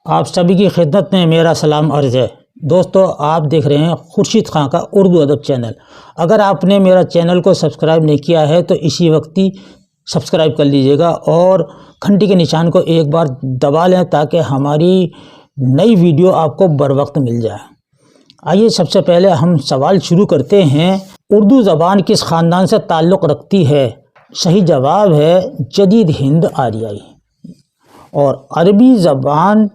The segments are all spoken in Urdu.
آپ سبھی کی خدمت میں میرا سلام عرض ہے۔ دوستو، آپ دیکھ رہے ہیں خورشید خان کا اردو ادب چینل۔ اگر آپ نے میرا چینل کو سبسکرائب نہیں کیا ہے تو اسی وقت ہی سبسکرائب کر لیجئے گا اور گھنٹی کے نشان کو ایک بار دبا لیں تاکہ ہماری نئی ویڈیو آپ کو بر وقت مل جائے۔ آئیے سب سے پہلے ہم سوال شروع کرتے ہیں۔ اردو زبان کس خاندان سے تعلق رکھتی ہے؟ صحیح جواب ہے جدید ہند آریائی۔ اور عربی زبان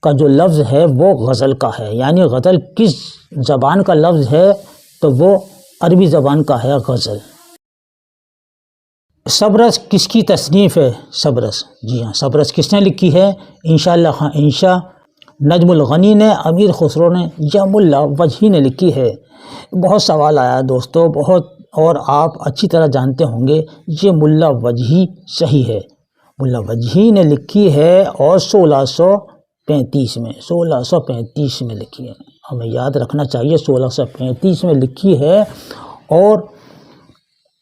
کا جو لفظ ہے وہ غزل کا ہے، یعنی غزل کس زبان کا لفظ ہے تو وہ عربی زبان کا ہے غزل۔ سبرس کس کی تصنیف ہے؟ سبرس، جی ہاں، سبرس کس نے لکھی ہے؟ انشاءاللہ خان انشا، نجم الغنی نے، امیر خسرو نے یا ملا وجہی نے لکھی ہے۔ بہت سوال آیا دوستو، بہت، اور آپ اچھی طرح جانتے ہوں گے یہ ملا وجہی صحیح ہے۔ ملا وجہی نے لکھی ہے اور 1635 میں لکھی ہے۔ ہمیں یاد رکھنا چاہیے 1635 میں لکھی ہے۔ اور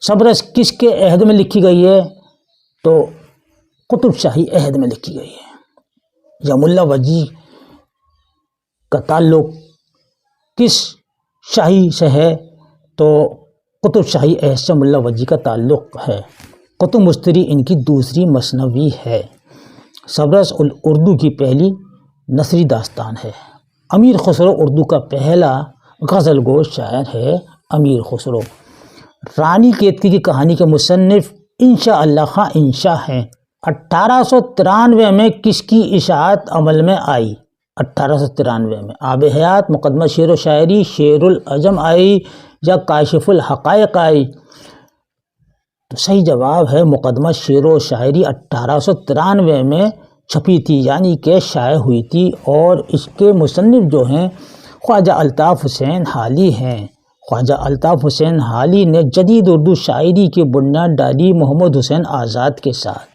سبرس کس کے عہد میں لکھی گئی ہے تو قطب شاہی عہد میں لکھی گئی ہے۔ یا ملا وجہی کا تعلق کس شاہی سے ہے تو قطب شاہی عہد سے ملا وجہی کا تعلق ہے۔ قطب مستری ان کی دوسری مثنوی ہے۔ سبرس اردو کی پہلی نثری داستان ہے۔ امیر خسرو اردو کا پہلا غزل گو شاعر ہے۔ امیر خسرو رانی کیتکی کی کہانی کے مصنف انشاءاللہ خان انشا ہیں۔ 1893 میں کس کی اشاعت عمل میں آئی؟ 1893 میں آب حیات، مقدمہ شعر و شاعری، شعر العجم آئی یا کاشف الحقائق آئی؟ تو صحیح جواب ہے مقدمہ شعر و شاعری 1893 میں چھپی تھی، یعنی کہ شائع ہوئی تھی، اور اس کے مصنف جو ہیں خواجہ الطاف حسین حالی ہیں۔ خواجہ الطاف حسین حالی نے جدید اردو شاعری کی بنیاد ڈالی محمد حسین آزاد کے ساتھ۔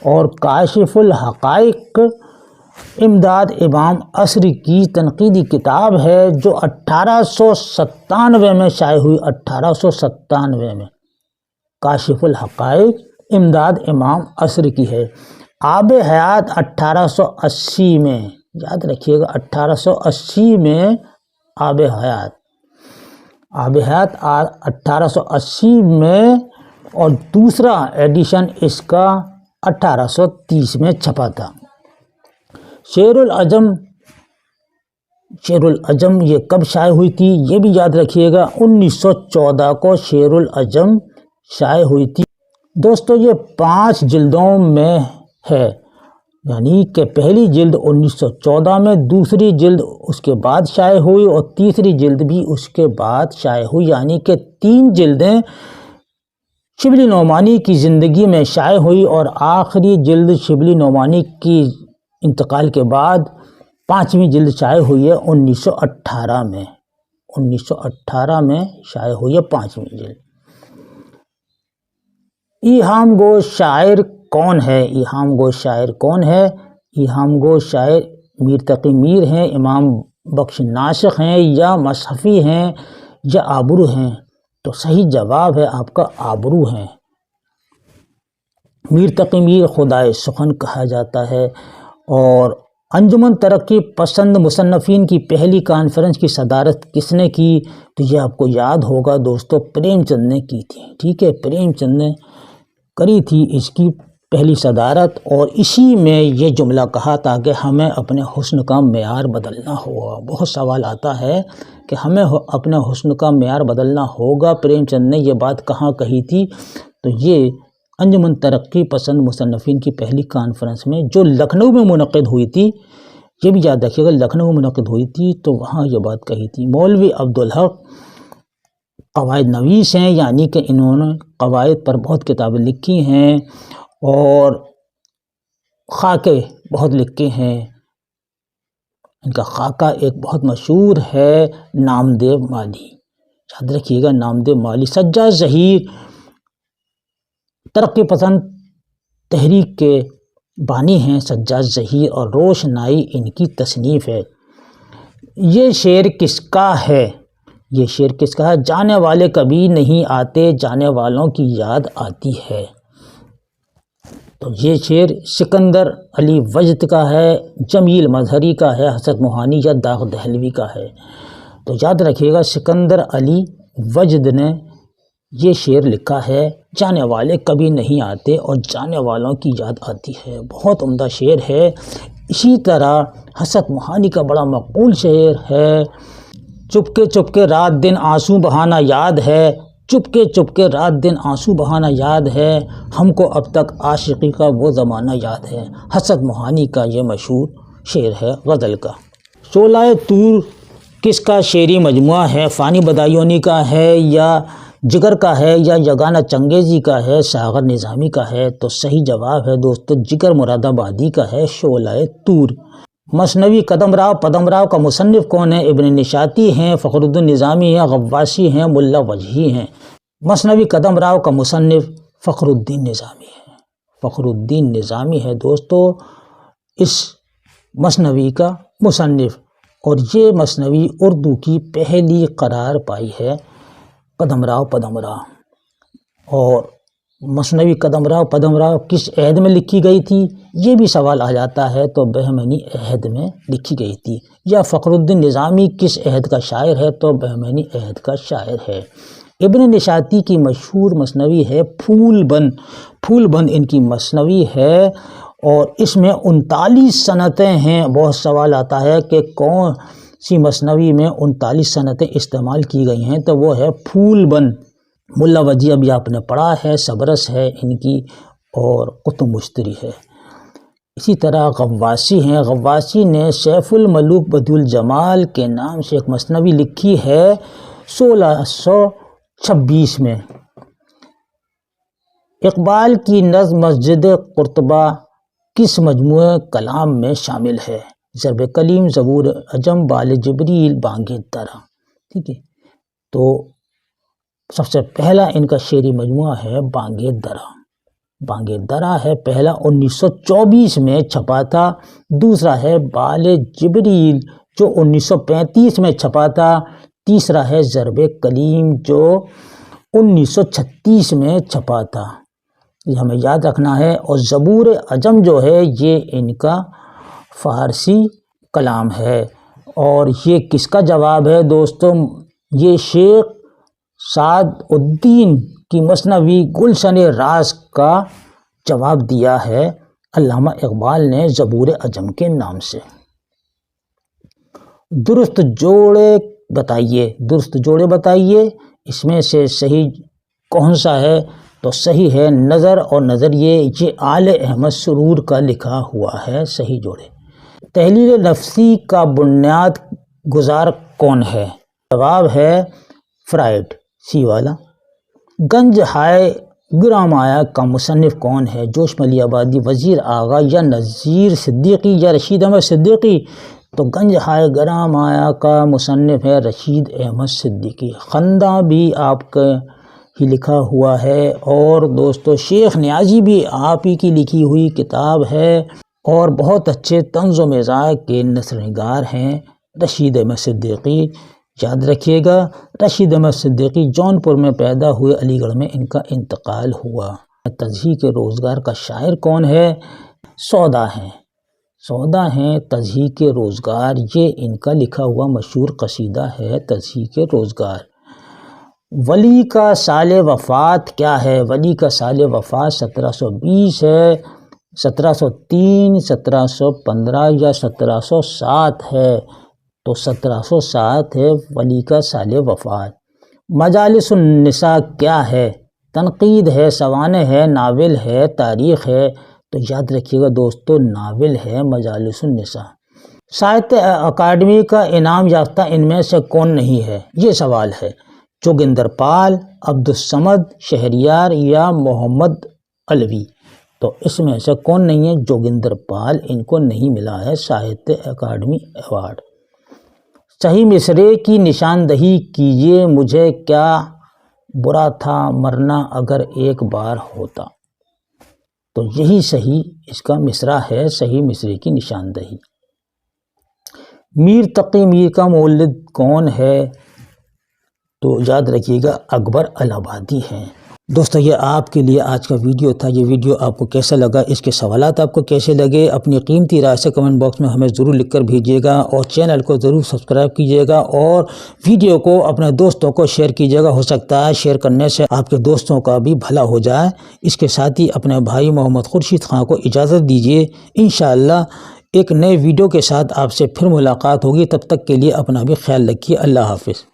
اور کاشف الحقائق امداد امام عصر کی تنقیدی کتاب ہے جو 1897 میں شائع ہوئی۔ 1897 میں کاشف الحقائق امداد امام عصر کی ہے۔ آب حیات 1880 میں، یاد رکھیے گا 1880 میں آب حیات 1880 میں، اور دوسرا ایڈیشن اس کا 1830 میں چھپا تھا۔ شعر العجم یہ کب شائع ہوئی تھی یہ بھی یاد رکھیے گا، 1914 کو شعر العجم شائع ہوئی تھی۔ دوستو یہ 5 جلدوں میں ہے، یعنی کہ پہلی جلد 1914 میں، دوسری جلد اس کے بعد شائع ہوئی اور تیسری جلد بھی اس کے بعد شائع ہوئی، یعنی کہ 3 جلدیں شبلی نعمانی کی زندگی میں شائع ہوئی اور آخری جلد شبلی نعمانی کی انتقال کے بعد 5ویں جلد شائع ہوئی ہے 1918 میں۔ 1918 میں شائع ہوئی ہے 5ویں جلد۔ ایہام گو شاعر کون ہے؟ ایہام گو شاعر کون ہے؟ ایہام گو شاعر میر تقی میر ہیں، امام بخش ناسخ ہیں، یا مصحفی ہیں، یا آبرو ہیں؟ تو صحیح جواب ہے آپ کا آبرو ہیں۔ میر تقی میر خدائے سخن کہا جاتا ہے۔ اور انجمن ترقی پسند مصنفین کی پہلی کانفرنس کی صدارت کس نے کی؟ تو یہ آپ کو یاد ہوگا دوستو، پریم چند نے کی تھی۔ ٹھیک ہے، پریم چند نے کری تھی اس کی پہلی صدارت، اور اسی میں یہ جملہ کہا تھا کہ ہمیں اپنے حسن کا معیار بدلنا ہوگا۔ بہت سوال آتا ہے کہ ہمیں اپنے حسن کا معیار بدلنا ہوگا، پریم چند نے یہ بات کہاں کہی تھی؟ تو یہ انجمن ترقی پسند مصنفین کی پہلی کانفرنس میں جو لکھنؤ میں منعقد ہوئی تھی، یہ بھی یاد رکھیے گا لکھنؤ میں منعقد ہوئی تھی، تو وہاں یہ بات کہی تھی۔ مولوی عبدالحق قواعد نویس ہیں، یعنی کہ انہوں نے قواعد پر بہت کتابیں لکھی ہیں اور خاکے بہت لکھے ہیں۔ ان کا خاکہ ایک بہت مشہور ہے، نامدیو مالی، یاد رکھیے گا نامدیو مالی۔ سجاد ظہیر ترقی پسند تحریک کے بانی ہیں سجاد ظہیر، اور روشنائی ان کی تصنیف ہے۔ یہ شعر کس کا ہے؟ یہ شعر کس کا ہے؟ جانے والے کبھی نہیں آتے، جانے والوں کی یاد آتی ہے۔ تو یہ شعر سکندر علی وجد کا ہے، جمیل مظہری کا ہے، حسرت موہانی یا داغ دہلوی کا ہے۔ تو یاد رکھیے گا سکندر علی وجد نے یہ شعر لکھا ہے، جانے والے کبھی نہیں آتے اور جانے والوں کی یاد آتی ہے، بہت عمدہ شعر ہے۔ اسی طرح حسرت موہانی کا بڑا مقبول شعر ہے، چپکے چپکے رات دن آنسو بہانا یاد ہے، چپکے چپکے رات دن آنسو بہانا یاد ہے، ہم کو اب تک عاشقی کا وہ زمانہ یاد ہے۔ حسرت موہانی کا یہ مشہور شعر ہے غزل کا۔ شعلہ طور کس کا شعری مجموعہ ہے؟ فانی بدایونی کا ہے یا جگر کا ہے یا یگانہ چنگیزی کا ہے، ساغر نظامی کا ہے؟ تو صحیح جواب ہے دوستو جگر مراد آبادی کا ہے شعلہ طور۔ مثنوی قدم راؤ پدم راؤ کا مصنف کون ہے؟ ابن نشاطی ہیں، فخر الدین نظامی ہیں، غواصی ہیں، ملا وجہی ہیں۔ مثنوی قدم راؤ کا مصنف فخر الدین نظامی ہے، فخر الدین نظامی ہے دوستو اس مثنوی کا مصنف، اور یہ مثنوی اردو کی پہلی قرار پائی ہے قدم راؤ پدم راؤ۔ اور مثنوی قدم راؤ پدم راؤ کس عہد میں لکھی گئی تھی؟ یہ بھی سوال آ جاتا ہے، تو بہمنی عہد میں لکھی گئی تھی۔ یا فخر الدین نظامی کس عہد کا شاعر ہے؟ تو بہمنی عہد کا شاعر ہے۔ ابن نشاطی کی مشہور مثنوی ہے پھول بند، پھول بند ان کی مثنوی ہے، اور اس میں 39 صنعتیں ہیں۔ بہت سوال آتا ہے کہ کون سی مثنوی میں 39 صنعتیں استعمال کی گئی ہیں، تو وہ ہے پھول بند۔ ملا وجہی ابھی آپ نے پڑھا ہے، سبرس ہے ان کی، اور قطب مشتری ہے۔ اسی طرح غواصی ہیں، غواصی نے سیف الملوک بدیع الجمال کے نام سے ایک مثنوی لکھی ہے 1626 میں۔ اقبال کی نظم مسجد قرطبہ کس مجموعہ کلام میں شامل ہے؟ ضرب کلیم، زبور عجم، بال جبریل، بانگ درا۔ ٹھیک ہے، تو سب سے پہلا ان کا شعری مجموعہ ہے بانگ درا۔ بانگ درا ہے پہلا، 1924 میں چھپا تھا۔ دوسرا ہے بال جبریل جو 1935 میں چھپا تھا۔ تیسرا ہے ضرب کلیم جو 1936 میں چھپا تھا، یہ ہمیں یاد رکھنا ہے۔ اور زبور عجم جو ہے یہ ان کا فارسی کلام ہے۔ اور یہ کس کا جواب ہے دوستو؟ یہ شیخ سعد الدین کی مثنوی گلشن راز کا جواب دیا ہے علامہ اقبال نے زبور عجم کے نام سے۔ درست جوڑے بتائیے، درست جوڑے بتائیے، اس میں سے صحیح کون سا ہے؟ تو صحیح ہے نظر اور نظریے، یہ آل احمد سرور کا لکھا ہوا ہے، صحیح جوڑے۔ تحلیل نفسی کا بنیاد گزار کون ہے؟ جواب ہے فرائڈ، سی والا۔ گنج ہائے گرام آیا کا مصنف کون ہے؟ جوش ملی آبادی، وزیر آغا یا نذیر صدیقی یا رشید احمد صدیقی؟ تو گنج ہائے گرام آیا کا مصنف ہے رشید احمد صدیقی۔ خندہ بھی آپ کا ہی لکھا ہوا ہے، اور دوستو شیخ نیازی بھی آپ ہی کی لکھی ہوئی کتاب ہے، اور بہت اچھے طنز و مزاح کے نثر نگار ہیں رشید احمد صدیقی۔ یاد رکھیے گا رشید احمد صدیقی جونپور میں پیدا ہوئے، علی گڑھ میں ان کا انتقال ہوا۔ تضحیک روزگار کا شاعر کون ہے؟ سودا ہیں، سودا ہیں تضحیک روزگار، یہ ان کا لکھا ہوا مشہور قصیدہ ہے تضحیک روزگار۔ ولی کا سال وفات کیا ہے؟ ولی کا سال وفات 1720 ہے، 1703، 1715 یا 1707 ہے، تو 1707 ہے ولی کا سال وفات۔ مجالس النساء کیا ہے؟ تنقید ہے، سوانح ہے، ناول ہے، تاریخ ہے؟ تو یاد رکھیے گا دوستو ناول ہے مجالس النساء۔ ساہتیہ اکیڈمی کا انعام یافتہ ان میں سے کون نہیں ہے؟ یہ سوال ہے۔ جوگندر پال، عبدالصمد شہریار یا محمد علوی؟ تو اس میں سے کون نہیں ہے؟ جوگندر پال، ان کو نہیں ملا ہے ساہتیہ اکیڈمی ایوارڈ۔ صحیح مصرعے کی نشاندہی کیجیے، مجھے کیا برا تھا مرنا اگر ایک بار ہوتا؟ تو یہی صحیح اس کا مصرع ہے، صحیح مصرعے کی نشاندہی۔ میر تقی میر کا مولد کون ہے؟ تو یاد رکھیے گا اکبر الہ آبادی ہیں۔ دوستو یہ آپ کے لیے آج کا ویڈیو تھا. یہ ویڈیو آپ کو کیسا لگا، اس کے سوالات آپ کو کیسے لگے، اپنی قیمتی رائے سے کمنٹ باکس میں ہمیں ضرور لکھ کر بھیجیے گا، اور چینل کو ضرور سبسکرائب کیجیے گا، اور ویڈیو کو اپنے دوستوں کو شیئر کیجیے گا. ہو سکتا ہے شیئر کرنے سے آپ کے دوستوں کا بھی بھلا ہو جائے. اس کے ساتھ ہی اپنے بھائی محمد خورشید خان کو اجازت دیجیے. انشاءاللہ ایک نئے ویڈیو کے ساتھ آپ سے پھر ملاقات ہوگی. تب تک کے لیے اپنا بھی خیال رکھیے. اللہ حافظ.